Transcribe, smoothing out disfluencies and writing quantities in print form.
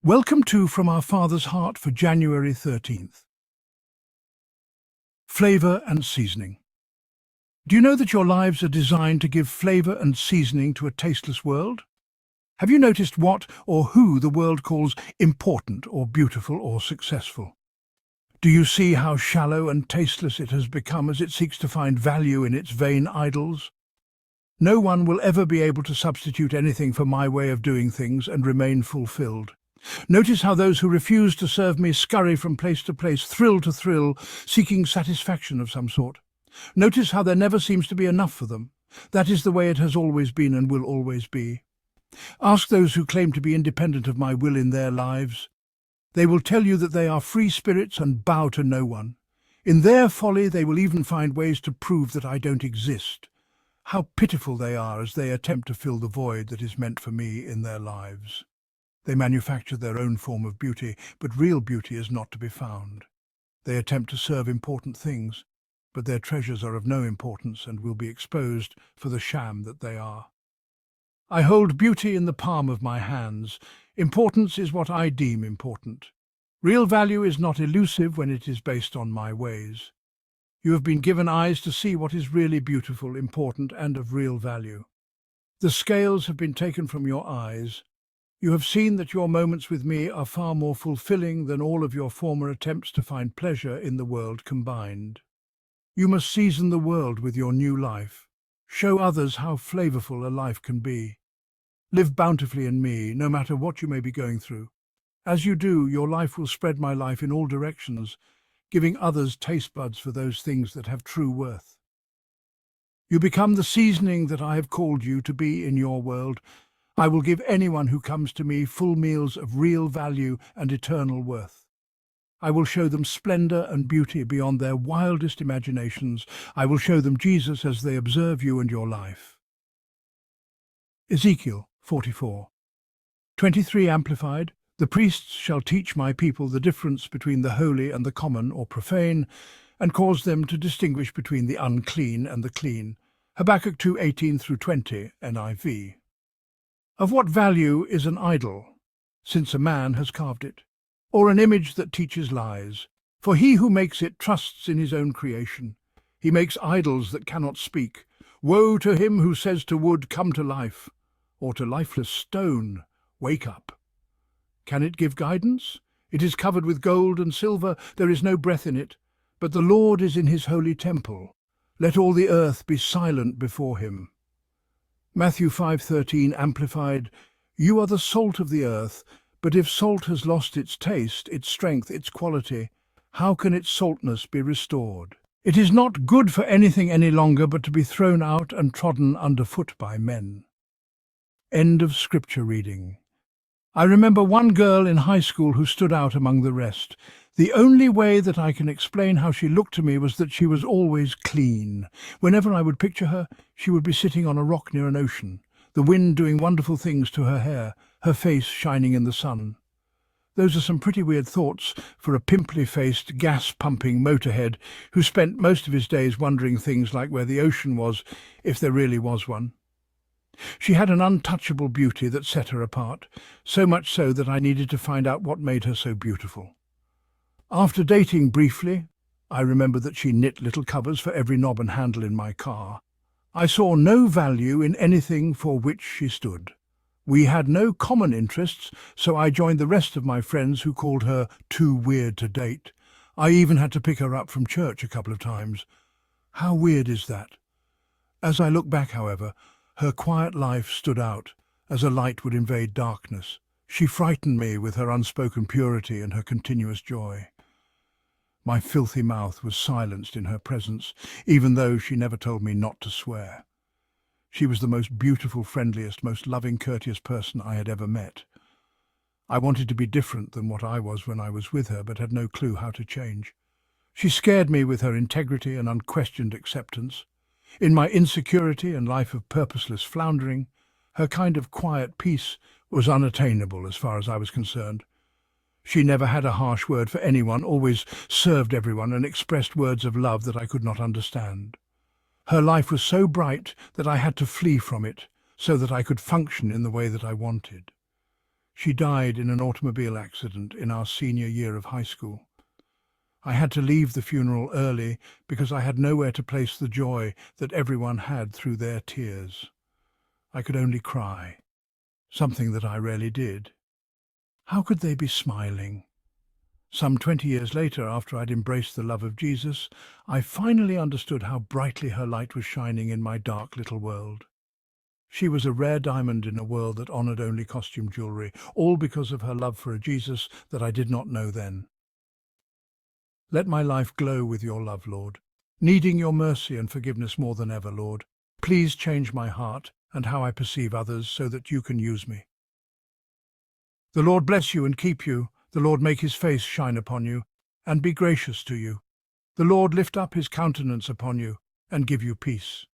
Welcome to From Our Father's Heart for January 13th. Flavor and seasoning. Do you know that your lives are designed to give flavor and seasoning to a tasteless world? Have you noticed what or who the world calls important or beautiful or successful? Do you see how shallow and tasteless it has become as it seeks to find value in its vain idols? No one will ever be able to substitute anything for my way of doing things and remain fulfilled. Notice how those who refuse to serve me scurry from place to place, thrill to thrill, seeking satisfaction of some sort. Notice how there never seems to be enough for them. That is the way it has always been and will always be. Ask those who claim to be independent of my will in their lives. They will tell you that they are free spirits and bow to no one. In their folly they will even find ways to prove that I don't exist. How pitiful they are as they attempt to fill the void that is meant for me in their lives. They manufacture their own form of beauty, but real beauty is not to be found. They attempt to serve important things, but their treasures are of no importance and will be exposed for the sham that they are. I hold beauty in the palm of my hands. Importance is what I deem important. Real value is not elusive when it is based on my ways. You have been given eyes to see what is really beautiful, important, and of real value. The scales have been taken from your eyes. You have seen that your moments with me are far more fulfilling than all of your former attempts to find pleasure in the world combined. You must season the world with your new life. Show others how flavorful a life can be. Live bountifully in me, no matter what you may be going through. As you do, your life will spread my life in all directions, giving others taste buds for those things that have true worth. You become the seasoning that I have called you to be in your world. I will give anyone who comes to me full meals of real value and eternal worth. I will show them splendor and beauty beyond their wildest imaginations. I will show them Jesus as they observe you and your life. Ezekiel 44:23 Amplified. The priests shall teach my people the difference between the holy and the common or profane, and cause them to distinguish between the unclean and the clean. Habakkuk 2:18-20 NIV. Of what value is an idol, since a man has carved it, or an image that teaches lies? For he who makes it trusts in his own creation. He makes idols that cannot speak. Woe to him who says to wood, "Come to life," or to lifeless stone, "Wake up." Can it give guidance? It is covered with gold and silver, there is no breath in it, but the Lord is in his holy temple. Let all the earth be silent before him. Matthew 5:13 Amplified. You are the salt of the earth, but if salt has lost its taste, its strength, its quality, how can its saltness be restored? It is not good for anything any longer but to be thrown out and trodden underfoot by men. End of scripture reading. I remember one girl in high school who stood out among the rest. The only way that I can explain how she looked to me was that she was always clean. Whenever I would picture her, she would be sitting on a rock near an ocean, the wind doing wonderful things to her hair, her face shining in the sun. Those are some pretty weird thoughts for a pimply-faced, gas-pumping motorhead who spent most of his days wondering things like where the ocean was, if there really was one. She had an untouchable beauty that set her apart, so much so that I needed to find out what made her so beautiful. After dating briefly, I remember that she knit little covers for every knob and handle in my car. I saw no value in anything for which she stood. We had no common interests, so I joined the rest of my friends who called her too weird to date. I even had to pick her up from church a couple of times. How weird is that? As I look back, however, her quiet life stood out, as a light would invade darkness. She frightened me with her unspoken purity and her continuous joy. My filthy mouth was silenced in her presence, even though she never told me not to swear. She was the most beautiful, friendliest, most loving, courteous person I had ever met. I wanted to be different than what I was when I was with her, but had no clue how to change. She scared me with her integrity and unquestioned acceptance. In my insecurity and life of purposeless floundering, her kind of quiet peace was unattainable as far as I was concerned. She never had a harsh word for anyone, always served everyone and expressed words of love that I could not understand. Her life was so bright that I had to flee from it so that I could function in the way that I wanted. She died in an automobile accident in our senior year of high school. I had to leave the funeral early because I had nowhere to place the joy that everyone had through their tears. I could only cry, something that I rarely did. How could they be smiling? Some 20 years later, after I'd embraced the love of Jesus, I finally understood how brightly her light was shining in my dark little world. She was a rare diamond in a world that honored only costume jewelry, all because of her love for a Jesus that I did not know then. Let my life glow with your love, Lord, needing your mercy and forgiveness more than ever, Lord. Please change my heart and how I perceive others so that you can use me. The Lord bless you and keep you. The Lord make his face shine upon you and be gracious to you. The Lord lift up his countenance upon you and give you peace.